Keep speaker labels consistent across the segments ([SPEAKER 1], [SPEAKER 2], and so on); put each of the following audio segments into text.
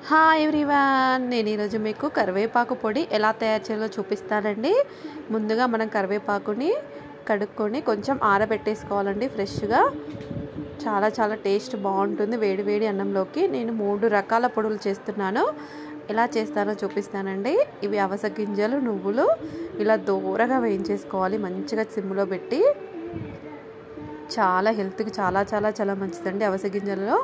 [SPEAKER 1] Hi everyone, నేను ఈరోజు మీకు కరివేపాకు పొడి ఎలా తయారు చేయాలో చూపిస్తానండి. ముందుగా మనం కరివేపాకుని కడుక్కొని కొంచెం ఆరబెట్టేసుకోవాలండి. ఫ్రెష్గా చాలా చాలా టేస్ట్ బాగుంటుంది వేడి వేడి అన్నంలోకి. నేను 3 రకాల పొడులు చేస్తున్నాను. ఎలా చేస్తానో చూపిస్తానండి. ఇవి అవిసె గింజలు, నువ్వులు ఇలా దూరగా వేయించేసుకోవాలి మంచిగా సిమ్లో పెట్టి. చాలా హెల్త్కి చాలా చాలా చాలా మంచిదండి అవిసె గింజలలో.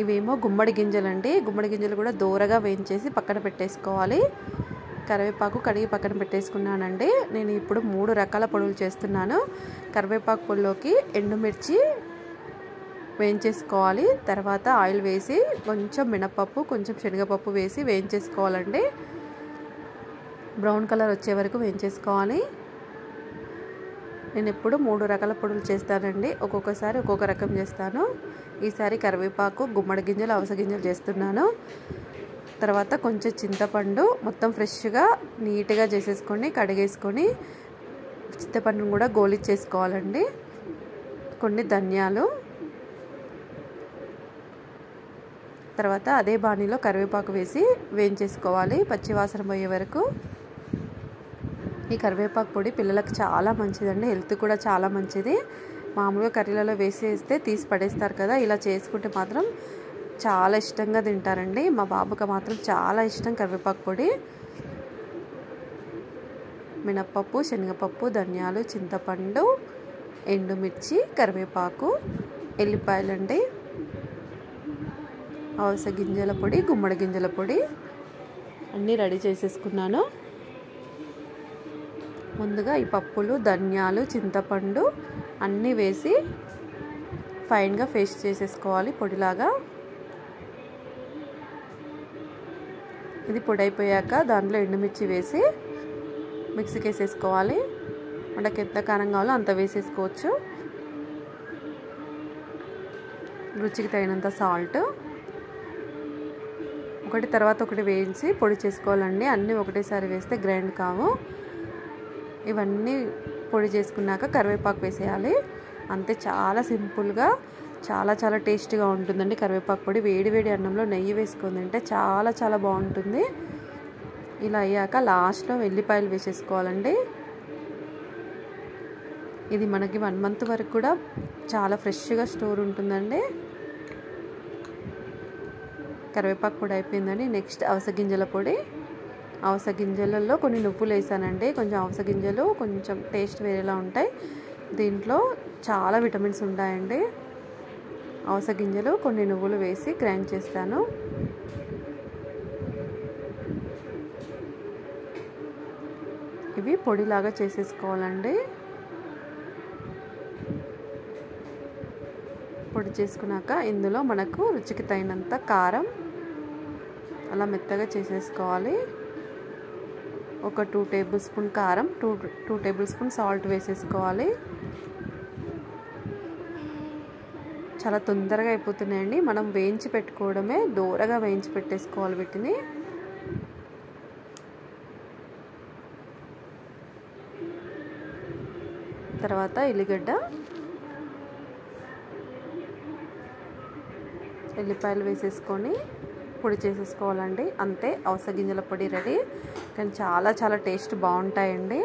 [SPEAKER 1] ఇవేమో గుమ్మడి గింజలండి. గుమ్మడి గింజలు కూడా దూరగా వేయించేసి పక్కన పెట్టేసుకోవాలి. కరివేపాకు కడిగి పక్కన పెట్టేసుకున్నానండి. నేను ఇప్పుడు 3 రకాల పొడులు చేస్తున్నాను. కరివేపాకు పొడిలోకి ఎండుమిర్చి వేయించేసుకోవాలి. తర్వాత ఆయిల్ వేసి కొంచెం మినపప్పు, కొంచెం శనగపప్పు వేసి వేయించేసుకోవాలండి. బ్రౌన్ కలర్ వచ్చే వరకు వేయించేసుకోవాలి. నేను ఎప్పుడు 3 రకాల పొడులు చేస్తానండి. ఒక్కొక్కసారి ఒక్కొక్క రకం చేస్తాను. ఈసారి కరివేపాకు, గుమ్మడి గింజలు, అవిసె గింజలు చేస్తున్నాను. తర్వాత కొంచెం చింతపండు మొత్తం ఫ్రెష్గా నీట్గా చేసేసుకొని కడిగేసుకొని చింతపండును కూడా గోలిచ్చేసుకోవాలండి. కొన్ని ధనియాలు, తర్వాత అదే బాణీలో కరివేపాకు వేసి వేయించేసుకోవాలి పచ్చివాసన పోయే వరకు. ఈ కరివేపాకు పొడి పిల్లలకు చాలా మంచిదండి, హెల్త్ కూడా చాలా మంచిది. మామూలుగా కర్రీలలో వేసేస్తే తీసి పడేస్తారు కదా, ఇలా చేసుకుంటే మాత్రం చాలా ఇష్టంగా తింటారండి. మా బాబుకి మాత్రం చాలా ఇష్టం కరివేపాకు పొడి. మినప్పప్పు, శనగపప్పు, ధనియాలు, చింతపండు, ఎండుమిర్చి, కరివేపాకు, ఎల్లిపాయలండి, అవిసె గింజల పొడి, గుమ్మడి గింజల పొడి అన్నీ రెడీ చేసేసుకున్నాను. ముందుగా ఈ పప్పులు, ధనియాలు, చింతపండు అన్నీ వేసి ఫైన్గా పేస్ట్ చేసేసుకోవాలి పొడిలాగా. ఇది పొడి అయిపోయాక దాంట్లో ఎండుమిర్చి వేసి మిక్సీకి వేసేసుకోవాలి. మనకి ఎంత కారం కావాలో అంత వేసేసుకోవచ్చు. రుచికి తగినంత సాల్ట్, ఒకటి తర్వాత ఒకటి వేయించి పొడి చేసుకోవాలండి. అన్నీ ఒకటేసారి వేస్తే గ్రైండ్ కావు. ఇవన్నీ పొడి చేసుకున్నాక కరివేపాకు వేసేయాలి. అంతే, చాలా సింపుల్గా చాలా చాలా టేస్టీగా ఉంటుందండి కరివేపాకు పొడి. వేడి వేడి అన్నంలో నెయ్యి వేసుకొని తింటే చాలా చాలా బాగుంటుంది. ఇలా అయ్యాక లాస్ట్లో ఎల్లిపాయలు వేసేసుకోవాలండి. ఇది మనకి 1 మంత్ వరకు కూడా చాలా ఫ్రెష్గా స్టోర్ ఉంటుందండి. కరివేపాకు పొడి అయిపోయిందండి. నెక్స్ట్ అవిసె గింజల పొడి. అవిసె గింజలలో కొన్ని నువ్వులు వేసానండి. కొంచెం అవిసె గింజలు కొంచెం టేస్ట్ వేరేలా ఉంటాయి. దీంట్లో చాలా విటమిన్స్ ఉంటాయండి. అవిసె గింజలు, కొన్ని నువ్వులు వేసి గ్రైండ్ చేస్తాను. ఇవి పొడిలాగా చేసేసుకోవాలండి. పొడి చేసుకున్నాక ఇందులో మనకు రుచికి తగినంత కారం అలా మెత్తగా చేసేసుకోవాలి. ఒక 2 టేబుల్ స్పూన్ కారం, 2 టేబుల్ స్పూన్ సాల్ట్ వేసేసుకోవాలి. చాలా తొందరగా అయిపోతున్నాయండి. మనం వేయించి పెట్టుకోవడమే, దూరగా వేయించి పెట్టేసుకోవాలి వీటిని. తర్వాత ఎల్లిపాయలు వేసేసుకొని పొడి చేసేసుకోవాలండి. అంతే, అవిసె గింజల పొడి రెడీ. కానీ చాలా చాలా టేస్ట్ బాగుంటాయండి.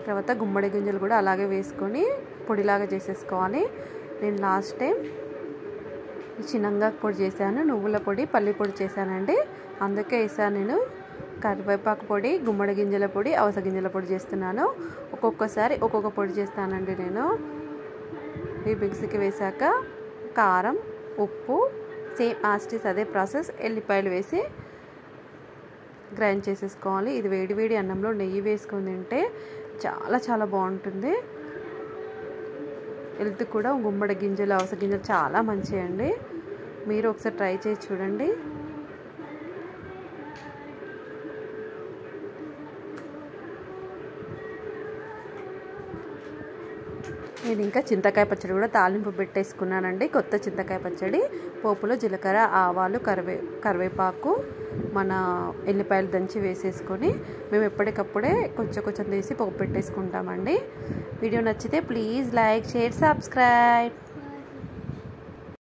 [SPEAKER 1] తర్వాత గుమ్మడి గింజలు కూడా అలాగే వేసుకొని పొడిలాగా చేసేసుకోవాలి. నేను లాస్ట్ టైం చిన్నంగా పొడి చేశాను, నువ్వుల పొడి, పల్లి పొడి చేశానండి. అందుకే ఈసారి నేను కరివేపాకు పొడి, గుమ్మడి గింజల పొడి, అవిసె గింజల పొడి చేస్తున్నాను. ఒక్కొక్కసారి ఒక్కొక్క పొడి చేస్తానండి నేను. ఈ మిక్సీకి వేసాక కారం, ఉప్పు, సేమ్ ఆస్టిస్ అదే ప్రాసెస్, ఎల్లిపాయలు వేసి గ్రైండ్ చేసేసుకోవాలి. ఇది వేడి వేడి అన్నంలో నెయ్యి వేసుకొని తింటే చాలా చాలా బాగుంటుంది. హెల్త్ కూడా గుమ్మడి గింజలు, అవిసె గింజలు చాలా మంచిదండి. మీరు ఒకసారి ట్రై చేసి చూడండి. నేను ఇంకా చింతకాయ పచ్చడి కూడా తాలింపు పెట్టేసుకున్నానండి. కొత్త చింతకాయ పచ్చడి. పోపులో జీలకర్ర, ఆవాలు, కరివేపాకు, మన ఎల్లిపాయలు దంచి వేసేసుకొని మేము ఎప్పటికప్పుడే కొంచెం కొంచెం తీసి పోపు పెట్టేసుకుంటామండి. వీడియో నచ్చితే ప్లీజ్ లైక్, షేర్, సబ్స్క్రైబ్.